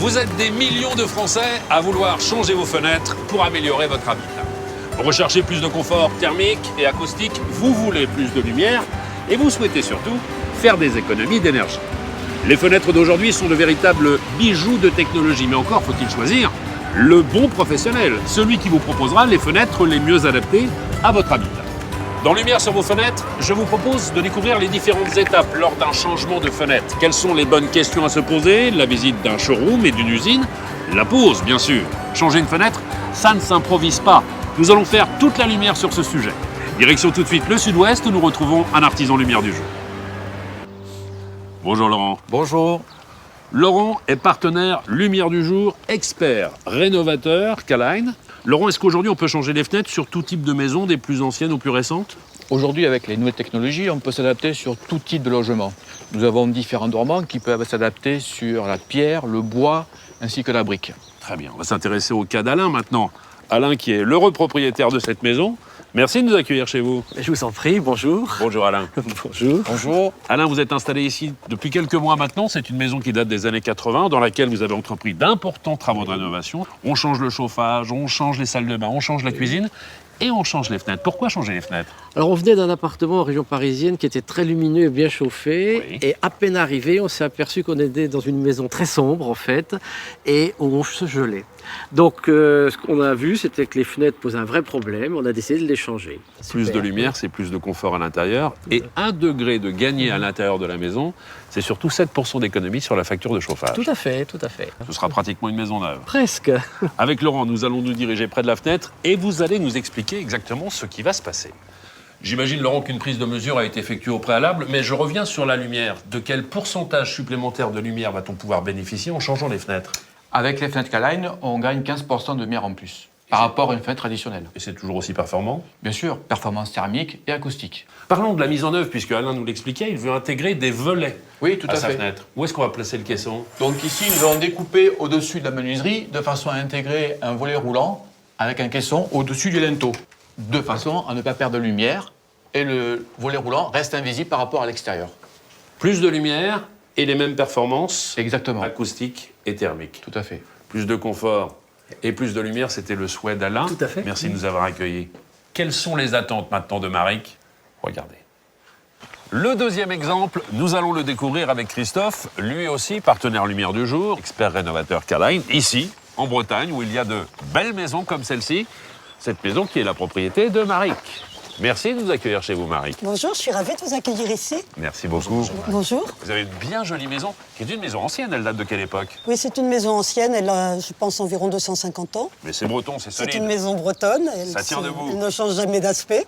Vous êtes des millions de Français à vouloir changer vos fenêtres pour améliorer votre habitat. Vous recherchez plus de confort thermique et acoustique, vous voulez plus de lumière et vous souhaitez surtout faire des économies d'énergie. Les fenêtres d'aujourd'hui sont de véritables bijoux de technologie, mais encore faut-il choisir le bon professionnel, celui qui vous proposera les fenêtres les mieux adaptées à votre habitat. Dans Lumière sur vos fenêtres, je vous propose de découvrir les différentes étapes lors d'un changement de fenêtre. Quelles sont les bonnes questions à se poser? La visite d'un showroom et d'une usine, la pause bien sûr. Changer une fenêtre, ça ne s'improvise pas. Nous allons faire toute la lumière sur ce sujet. Direction tout de suite le sud-ouest où nous retrouvons un artisan lumière du jour. Bonjour Laurent. Bonjour. Laurent est partenaire lumière du jour, expert rénovateur K-Line. Laurent, est-ce qu'aujourd'hui on peut changer les fenêtres sur tout type de maison, des plus anciennes aux plus récentes? Aujourd'hui, avec les nouvelles technologies, on peut s'adapter sur tout type de logement. Nous avons différents dormants qui peuvent s'adapter sur la pierre, le bois, ainsi que la brique. Très bien, on va s'intéresser au cas d'Alain maintenant. Alain qui est l'heureux propriétaire de cette maison. Merci de nous accueillir chez vous. Je vous en prie, bonjour. Bonjour Alain. Bonjour. Bonjour. Alain, vous êtes installé ici depuis quelques mois maintenant. C'est une maison qui date des années 80, dans laquelle vous avez entrepris d'importants travaux de rénovation. On change le chauffage, on change les salles de bain, on change la cuisine et on change les fenêtres. Pourquoi changer les fenêtres? Alors on venait d'un appartement en région parisienne qui était très lumineux et bien chauffé. Oui. Et à peine arrivé, on s'est aperçu qu'on était dans une maison très sombre en fait et où on se gelait. Donc ce qu'on a vu, c'était que les fenêtres posaient un vrai problème. On a décidé de les changer. Plus Super. de lumière, c'est plus de confort à l'intérieur. Et 1 degré de gagné à l'intérieur de la maison, c'est surtout 7% d'économie sur la facture de chauffage. Tout à fait, tout à fait. Ce sera pratiquement une maison neuve. Presque. Avec Laurent, nous allons nous diriger près de la fenêtre et vous allez nous expliquer exactement ce qui va se passer. J'imagine, Laurent, qu'une prise de mesure a été effectuée au préalable, mais je reviens sur la lumière. De quel pourcentage supplémentaire de lumière va-t-on pouvoir bénéficier en changeant les fenêtres? Avec les fenêtres K-Line, on gagne 15% de lumière en plus par rapport à une fenêtre traditionnelle. Et c'est toujours aussi performant? Bien sûr, performance thermique et acoustique. Parlons de la mise en œuvre, puisque Alain nous l'expliquait, il veut intégrer des volets Oui, tout à à sa fait. fenêtre. Où est-ce qu'on va placer le caisson? Donc ici, nous allons découper au-dessus de la menuiserie de façon à intégrer un volet roulant avec un caisson au-dessus du linteau, de façon à ne pas perdre de lumière et le volet roulant reste invisible par rapport à l'extérieur. Plus de lumière et les mêmes performances Exactement. acoustiques et thermiques. Tout à fait. Plus de confort et plus de lumière, c'était le souhait d'Alain. Tout à fait. Merci de nous avoir accueillis. Quelles sont les attentes maintenant de Maric? Regardez. Le deuxième exemple, nous allons le découvrir avec Christophe, lui aussi partenaire lumière du jour, expert rénovateur K-Line, ici, en Bretagne, où il y a de belles maisons comme celle-ci. Cette maison qui est la propriété de Maric. Merci de nous accueillir chez vous, Maric. Bonjour, je suis ravie de vous accueillir ici. Merci beaucoup. Bonjour. Vous avez une bien jolie maison, qui est une maison ancienne. Elle date de quelle époque? Oui, c'est une maison ancienne, elle a, je pense, environ 250 ans. Mais c'est breton, c'est C'est solide. une maison bretonne, Ça tient debout. elle ne change jamais d'aspect.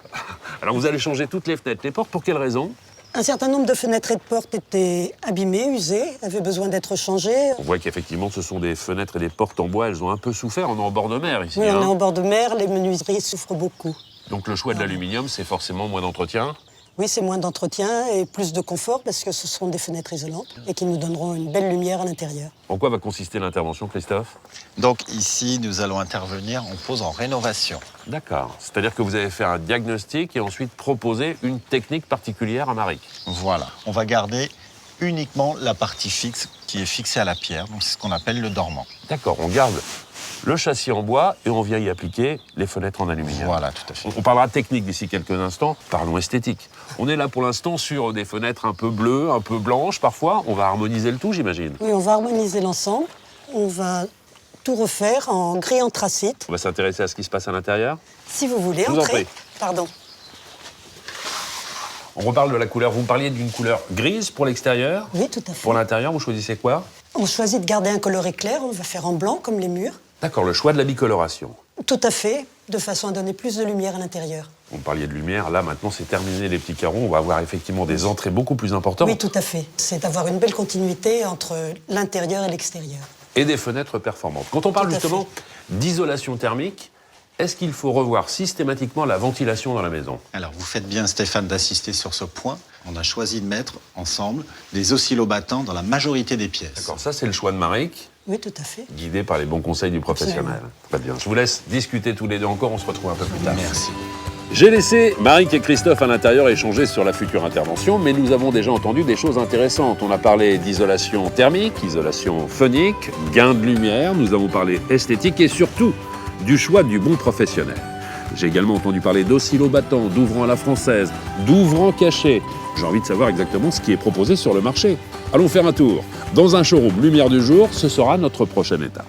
Alors vous allez changer toutes les fenêtres, les portes, pour quelle raison? Un certain nombre de fenêtres et de portes étaient abîmées, usées, avaient besoin d'être changées. On voit qu'effectivement, ce sont des fenêtres et des portes en bois. Elles ont un peu souffert. On est en bord de mer ici. Oui, on hein. est en bord de mer, les menuiseries souffrent beaucoup. Donc le choix de l'aluminium, c'est forcément moins d'entretien. Oui, c'est moins d'entretien et plus de confort parce que ce sont des fenêtres isolantes et qui nous donneront une belle lumière à l'intérieur. En quoi va consister l'intervention, Christophe? Donc ici, nous allons intervenir en pose en rénovation. D'accord. C'est-à-dire que vous allez faire un diagnostic et ensuite proposer une technique particulière à Maric. Voilà, on va garder uniquement la partie fixe qui est fixée à la pierre, donc c'est ce qu'on appelle le dormant. D'accord, on garde le châssis en bois et on vient y appliquer les fenêtres en aluminium. Voilà, tout à fait. On parlera technique d'ici quelques instants. Parlons esthétique. On est là pour l'instant sur des fenêtres un peu bleues, un peu blanches parfois. On va harmoniser le tout, j'imagine. Oui, on va harmoniser l'ensemble. On va tout refaire en gris anthracite. On va s'intéresser à ce qui se passe à l'intérieur. Si vous voulez, Je vous en entrez. prie. Pardon. On reparle de la couleur. Vous me parliez d'une couleur grise pour l'extérieur. Oui, tout à fait. Pour l'intérieur, vous choisissez quoi? On choisit de garder un coloré clair, on va faire en blanc comme les murs. D'accord, le choix de la bicoloration. Tout à fait, de façon à donner plus de lumière à l'intérieur. Vous me parliez de lumière, là maintenant c'est terminé les petits carreaux, on va avoir effectivement des entrées beaucoup plus importantes. Oui, tout à fait. C'est d'avoir une belle continuité entre l'intérieur et l'extérieur. Et des fenêtres performantes. Quand on parle Tout à justement d'isolation thermique, est-ce qu'il faut revoir systématiquement la ventilation dans la maison? Alors vous faites bien, Stéphane, d'assister sur ce point. On a choisi de mettre ensemble des oscillobattants dans la majorité des pièces. D'accord, ça c'est le choix de Maric, Oui, tout à fait. guidé par les bons conseils du professionnel. Absolument. Très bien. Je vous laisse discuter tous les deux encore, on se retrouve un peu plus tard. Merci. J'ai laissé Maric et Christophe à l'intérieur échanger sur la future intervention, mais nous avons déjà entendu des choses intéressantes. On a parlé d'isolation thermique, isolation phonique, gain de lumière, nous avons parlé esthétique et surtout du choix du bon professionnel. J'ai également entendu parler d'oscillobattants, d'ouvrants à la française, d'ouvrants cachés. J'ai envie de savoir exactement ce qui est proposé sur le marché. Allons faire un tour. Dans un showroom Lumière du jour, ce sera notre prochaine étape.